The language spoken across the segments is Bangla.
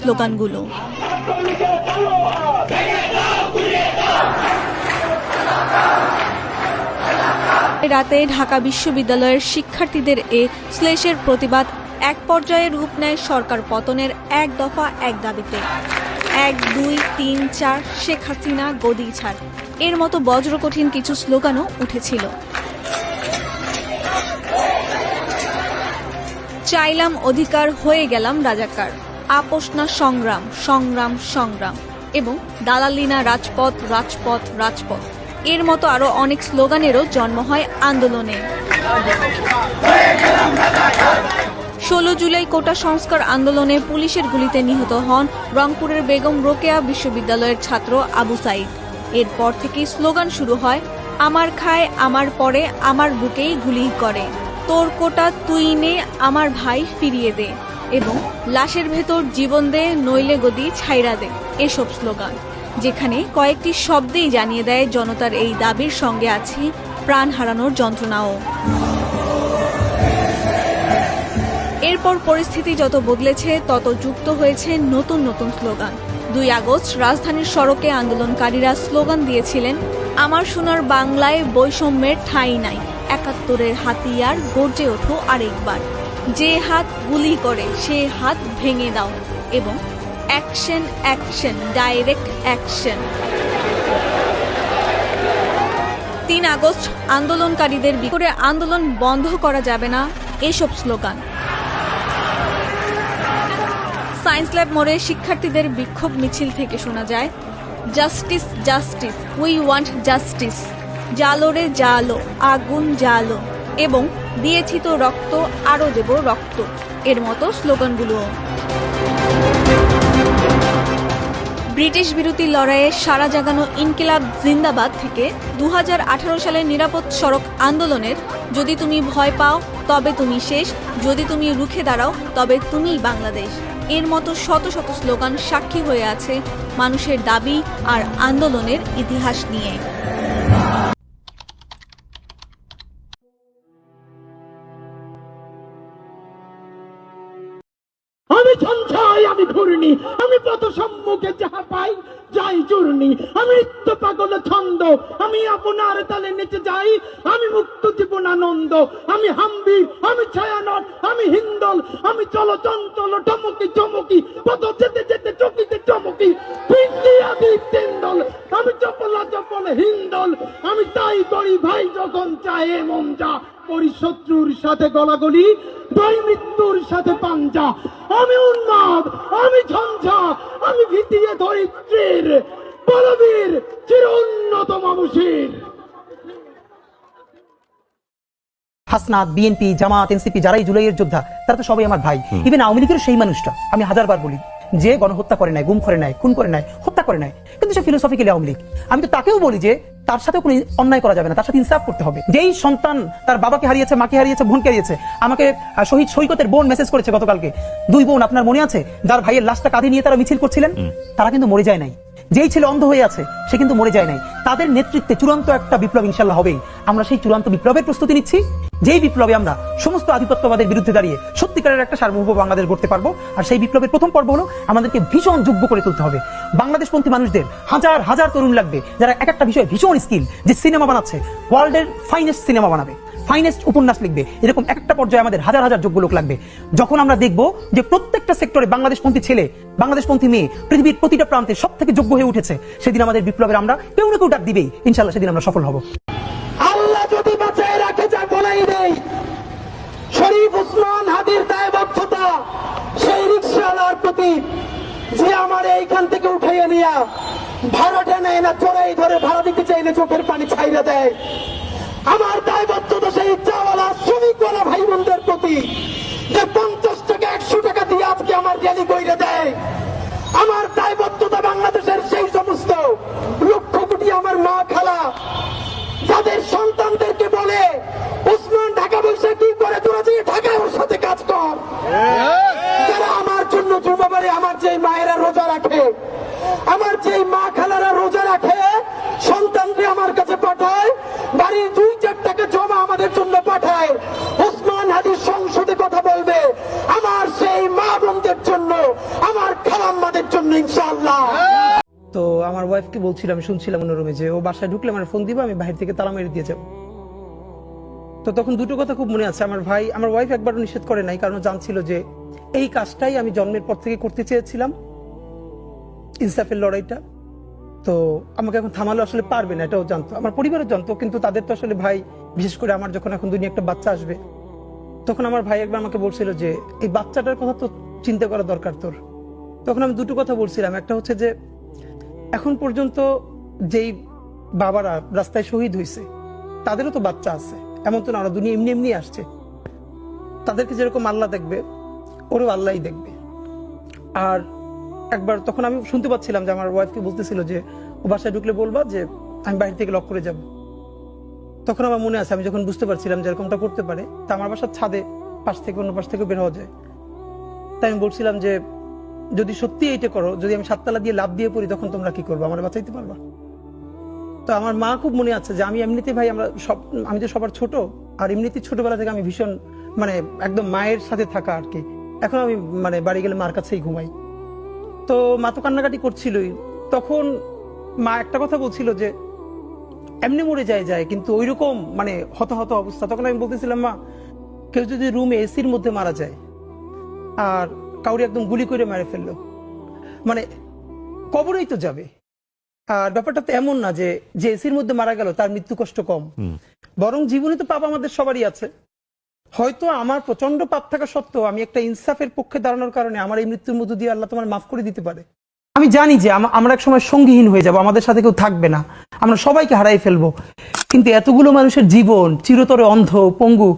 স্লোগানগুলো। রাতে ঢাকা বিশ্ববিদ্যালয়ের শিক্ষার্থীদের এ শ্লেষের প্রতিবাদ এক পর্যায়ে রূপ নেয় সরকার পতনের এক দফা এক দাবিতে। 1, 2, 3, 4 শেখ হাসিনা গদি ছাড় এর মতো বজ্রকঠিন কিছু স্লোগানও উঠেছিল। চাইলাম অধিকার, হয়ে গেলাম রাজাকার, আপোষ না সংগ্রাম, সংগ্রাম সংগ্রাম এবং দালালি না রাজপথ, রাজপথ রাজপথ এর মতো আরো অনেক স্লোগানেরও জন্ম হয় আন্দোলনে। 16 জুলাই কোটা সংস্কার আন্দোলনে পুলিশের গুলিতে নিহত হন রংপুরের বেগম রোকেয়া বিশ্ববিদ্যালয়ের ছাত্র আবু সাইদ। এরপর থেকেই স্লোগান শুরু হয়, আমার খায় আমার পরে আমার বুকেই গুলি করে, তোর কোটা তুই নে আমার ভাই ফিরিয়ে দে এবং লাশের ভেতর জীবন দে নইলে গদি ছাইরা দে এসব স্লোগান, যেখানে কয়েকটি শব্দেই জানিয়ে দেয় জনতার এই দাবির সঙ্গে আছে প্রাণ হারানোর যন্ত্রণাও। এরপর পরিস্থিতি যত বদলেছে তত যুক্ত হয়েছে নতুন নতুন স্লোগান। 2 আগস্ট রাজধানীর সড়কে আন্দোলনকারীরা স্লোগান দিয়েছিলেন, আমার সোনার বাংলায় বৈষম্যের ঠাঁই নাই, 71-এর হাতিয়ার গর্জে ওঠো আরেকবার, যে হাত গুলি করে সে হাত ভেঙে দাও এবং action action direct action. 3 August আন্দোলনকারীদের বিপক্ষে আন্দোলন বন্ধ করা যাবে না এসব স্লোগান। সায়েন্স ল্যাব মোড়ে শিক্ষার্থীদের বিক্ষোভ মিছিল থেকে শোনা যায়, justice justice we want justice, জালো রে জালো আগুন জালো এবং দিয়েছি তো রক্ত আরো দেব রক্ত এর মতো স্লোগানগুলো। ব্রিটিশ বিরোধী লড়াইয়ে সারা জাগানো ইনকিলাব জিন্দাবাদ থেকে 2018 সালের নিরাপদ সড়ক আন্দোলনের যদি তুমি ভয় পাও তবে তুমি শেষ, যদি তুমি রুখে দাঁড়াও তবে তুমিই বাংলাদেশ এর মতো শত শত স্লোগান সাক্ষী হয়ে আছে মানুষের দাবি আর আন্দোলনের ইতিহাস নিয়ে। আমি সঞ্চয়, আমি ঘূর্ণি, আমি পথ সম্মুখে যাহা পাই যাই চূর্ণি, আমি নিত্য পাগল ছন্দ, আমি আপনার তালে নেচে যাই, আমি মুক্ত জীবন আনন্দ, আমি হাম্বির, আমি ছায়ানট, আমি হিন্দল, আমি চলো চঞ্চল টমকি চমকি, পথ যেতে যেতে চকিতে চমকি, পিন্ডি আদি তেন্দল, আমি চপলা চপল হিন্দল, আমি তাই করি ভাই যখন চাহে মন যা, করি শত্রুর সাথে গলাগলি, দুই মৃত্যুর সাথে পাঞ্জা, আমি উন্মাদ, আমি ঝঞ্ঝা, আমি ভিতিয়ে ধরিত্রীর বলবীর চির উন্নত মানুষের। হাসনাত, বিএনপি, জামাত, এনসিপি যারাই জুলাইয়ের যোদ্ধা তারা তো সবাই আমার ভাই। ইভেন আওয়ামী লীগের সেই মানুষটা আমি হাজারবার বলি যে গণহত্যা করে নাই, গুম করে নাই, খুন করে নাই, হত্যা করে নাই, কিন্তু সে ফিলোসফিক্যালি আওয়ামী লীগ। আমি তো তাকেও বলি যে তার সাথে কোনো অন্যায় করা যাবে না, তার সাথে ইনসাফ করতে হবে। যেই সন্তান তার বাবাকে হারিয়েছে, মাকে হারিয়েছে, বোনকে হারিয়েছে, আমাকে শহীদ সৈকতের বোন মেসেজ করেছে গতকালকে, 2 বোন আপনার মনে আছে যার ভাইয়ের লাশটা কাঁধে নিয়ে তারা মিছিল করছিলেন, তারা কিন্তু মরে যায় নাই। যেই ছেলে অন্ধ হয়ে আছে সে কিন্তু মরে যায় নাই। তাদের নেতৃত্বে চূড়ান্ত একটা বিপ্লব ইনশাল্লাহ হবেই। আমরা সেই চূড়ান্ত বিপ্লবের প্রস্তুতি নিচ্ছি, যেই বিপ্লবে আমরা সমস্ত আধিপত্যবাদের বিরুদ্ধে দাঁড়িয়ে সত্যিকারের একটা সার্বভৌম বাংলাদেশ গড়তে পারবো। আর সেই বিপ্লবের প্রথম পর্ব হলো আমাদেরকে ভীষণ যোগ্য করে তুলতে হবে। বাংলাদেশপন্থী মানুষদের হাজার হাজার তরুণ লাগবে যারা এক একটা বিষয়ে ভীষণ স্কিল, যে সিনেমা বানাচ্ছে, ওয়ার্ল্ডের ফাইনেস্ট সিনেমা বানাবে, ফাইনেস্ট উপন্যাস লিখবে, এরকম একটা পর্যায়ে আমাদের হাজার হাজার যোগ্য লোক লাগবে। যখন আমরা দেখবো যে প্রত্যেকটা সেক্টরে বাংলাদেশপন্থী ছেলে, বাংলাদেশপন্থী মেয়ে পৃথিবীর প্রতিটা প্রান্তে সব থেকে যোগ্য হয়ে উঠেছে, সেদিন আমাদের বিপ্লবের আমরা কেউ না কেউ ডাক দিবেই, ইনশাল্লাহ সেদিন আমরা সফল হব। আল্লাহ যদি বাঁচায় রাখে যা বলাই নেই, শরীফ ওসমান হাদির দায়বদ্ধতা সেই রিকশাওয়ালার প্রতি যে আমার এইখান থেকে উঠাইয়া নিয়া ভাড়াটা নেয় না, চোরাই ধরে ভাড়া দিতে চাইলে চোখের পানি ছাইরা দেয়। আমার দায়বদ্ধতা সেই চাওয়ালা শ্রমিকওয়ালা ভাই বোনদের প্রতি যে 50 টাকা 100 টাকা দিয়ে আজকে আমার র্যালি কইরে দেয়। আমার দায়বদ্ধতা বাংলাদেশের সেই সমস্ত লক্ষ কোটি আমার মা খালা যাদের সন্তানদেরকে বলে ওসমান ঢাকা বসে কি করে, তোরা যে ঢাকায় ওর সাথে কাজ কর। যারা আমার জন্য জুমাবারে আমার যে মায়েরা রোজা রাখে, আমার যে মা খালারা রোজা রাখে, সন্তানকে আমার কাছে পাঠায়, বাড়ির 2-4 টাকা জমা আমাদের জন্য পাঠায়, ওসমান হাদির সংসদে কথা বলবে, আমার সেই মা বোনদের জন্য, আমার খালাম আমাদের জন্য ইনশাআল্লাহ। তো আমার ওয়াইফকে বলছিলাম, শুনছিলাম অন্য রুমে, যে ও বাসায় ঢুকলে আমার ফোন দিবা, আমি বাহির থেকে তালা মেরে দিয়ে যাবো। তো তখন দুটো কথা খুব মনে আছে। আমার ওয়াইফ একবারও নিষেধ করে নাই, কারণ জানছিল যে এই কাজটাই আমি জন্মের পর থেকে করতে চেয়েছিলাম, ইনসাফের লড়াইটা। তো আমাকে এখন থামালে আসলে পারবে না, এটাও জানতো, আমার পরিবারও জানতো। কিন্তু তাদের তো আসলে ভাই, বিশেষ করে আমার যখন এখন দুনিয়া একটা বাচ্চা আসবে, তখন আমার ভাই একবার আমাকে বলছিল যে এই বাচ্চাটার কথা তো চিন্তা করা দরকার তোর। তখন আমি দুটো কথা বলছিলাম। একটা হচ্ছে যে এখন পর্যন্ত যেই বাবারা রাস্তায় শহীদ হয়েছে তাদেরও তো বাচ্চা আছে, এমন তো না ওরা দুনিয়া এমনি এমনি আসছে। তাদেরকে যেরকম আল্লাহ দেখবে, ওরও আল্লাহই দেখবে। আর একবার তখন আমি শুনতে পাচ্ছিলাম যে আমার ওয়াইফকে বলতেছিল যে ও বাসায় ঢুকলে বলবা যে আমি বাইরে থেকে লক করে যাব। তখন আমার মনে আছে, আমি যখন বুঝতে পারছিলাম যে এরকমটা করতে পারে, তা আমার বাসার ছাদে পাশ থেকে অন্য পাশ থেকে বের হওয়া যায়। তাই আমি বলছিলাম যে যদি সত্যি এইটা করো, যদি আমি 7 তালা দিয়ে লাভ দিয়ে পড়ি, তখন তোমরা কি করবো, আমার বাঁচাইতে পারবা? তো আমার মা খুব মনে আছে যে আমি এমনিতে ভাই, আমি তো সবার ছোট, আর এমনিতে ছোটবেলা থেকে আমি ভীষণ মানে একদম মায়ের সাথে থাকা আর কি। এখন আমি মানে বাড়ি গেলে মার কাছেই ঘুমাই। তো মা তো কান্নাকাটি করছিলই। তখন মা একটা কথা বলছিল যে এমনি মরে যায়, কিন্তু ওইরকম মানে হতাহত অবস্থা। তখন আমি বলতেছিলাম, মা, কেউ যদি রুমে এসির মধ্যে মারা যায় আর কাউরি একদম গুলি করে মেরে ফেললো, মানে কবরেই তো যাবে। আর ব্যাপারটা তো এমন না যে এসির মধ্যে মারা গেল তার মৃত্যু কষ্ট কম, বরং জীবনে তো পাপ আমাদের সবারই আছে। হয়তো আমার প্রচন্ড পাপ থাকা সত্ত্বেও আমি একটা ইনসাফের পক্ষে দাঁড়ানোর কারণে আমার এই মৃত্যুর মধ্য দিয়ে আল্লাহ তোমার মাফ করে দিতে পারে। আমি জানি যে আমরা এক সময় সঙ্গীহীন হয়ে যাব, আমাদের সাথে কেউ থাকবে না, আমরা সবাইকে হারাই ফেলবো। কিন্তু এতগুলো মানুষের জীবন চিরতরে অন্ধ, পঙ্গু।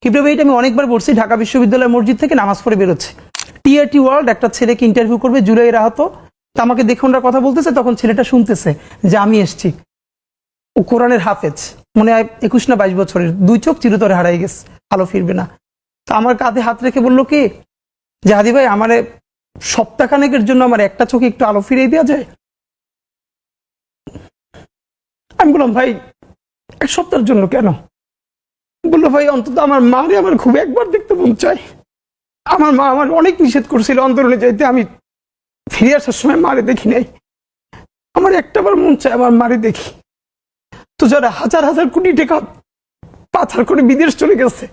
কিভাবে এটা আমি অনেকবার বলছি, ঢাকা বিশ্ববিদ্যালয়ের মসজিদ থেকে নামাজ পড়ে বেরোচ্ছে, টিআরটি ওয়ার্ল্ড একটা ছেলেকে ইন্টারভিউ করবে, জুলাইয়ের আহত। আমাকে দেখে ওনারা কথা বলতেছে, তখন ছেলেটা শুনতেছে যে আমি এসছি। ও কোরআনের হাফেজ, মনে হয় 21 না 22 বছরের, 2 চোখ চিরতরে হারাই গেছে, ভালো ফিরবে না। তো আমার কাঁধে হাত রেখে বললো কি যে হাদি ভাই, আমার সপ্তাহখানেকের জন্য আমার একটা চোখে একটু আলো ফিরিয়ে দেওয়া যায়? আমি বললাম, ভাই 1 সপ্তাহের জন্য কেন? বললো, ভাই অন্তত আমার মারে আমার খুব একবার দেখতে মন চায়। আমার মা আমার অনেক নিষেধ করছিল অন্তরণে যাইতে, আমি ফিরে আসার সময় মারে দেখি নাই, আমার একটাবার মন চায় আমার মারে দেখি। তো যারা হাজার হাজার কোটি টাকা পাচার করে বিদেশ চলে গেছে,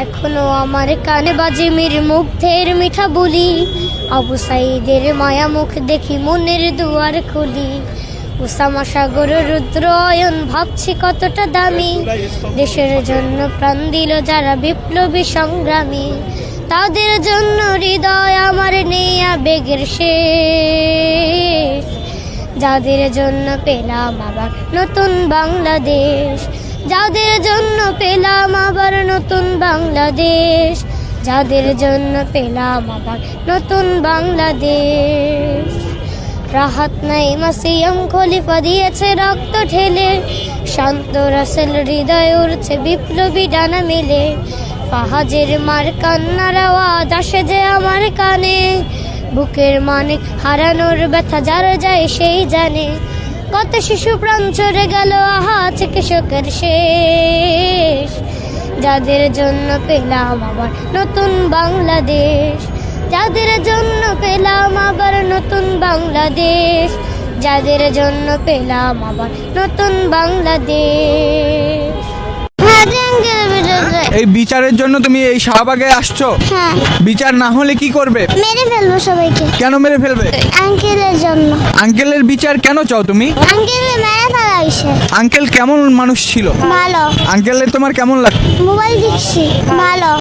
এখনো আমার কানে বাজে মীর মুগ্ধের মিঠা বলি, আবু সাইদের মায়া মুখ দেখি মনের দুয়ার খুলি। উসামা সাগর রুদ্র অয়ন ভাবছি কতটা দামি, দেশের জন্য প্রাণ দিল যারা বিপ্লবী সংগ্রামী। তাদের জন্য হৃদয় আমার নেই আবেগের শেষ, যাদের জন্য পেলাম আবার নতুন বাংলাদেশ, যাদের জন্য পেলাম আবার নতুন বাংলাদেশ, যাদের জন্য পেলাম আবার নতুন বাংলাদেশ। রাহাত নাইমা সিএম খলিফা দিয়েছে রক্ত ঢেলে, শান্ত রাসেল হৃদয় উড়ছে বিপ্লবী ডানা মেলে। ফাহাজের মার কান্নার আওয়াজ আসে যে আমার কানে, বুকের মানে হারানোর ব্যথা যার যায় সেই জানে, কত শিশু প্রাণ চড়ে গেল আহা চিকিৎসকের শেষ, যাদের জন্য পেলাম আবার নতুন বাংলাদেশ, যাদের জন্য পেলাম আবার নতুন বাংলাদেশ, যাদের জন্য পেলাম আবার নতুন বাংলাদেশ। এই বিচারের জন্য তুমি এই শাহবাগে আসছো? হ্যাঁ, বিচার না হলে কি করবে? মেরে ফেলবো সবাইকে। কেন মেরে ফেলবে? আঙ্কেলের জন্য। আঙ্কেলের বিচার কেন চাও তুমি? আঙ্কেল মেরে ফেলা হয়েছে। আঙ্কেল কেমন মানুষ ছিল? ভালো। আঙ্কেলের তোমার কেমন লাগে? মোবাইল দেখছি। ভালো।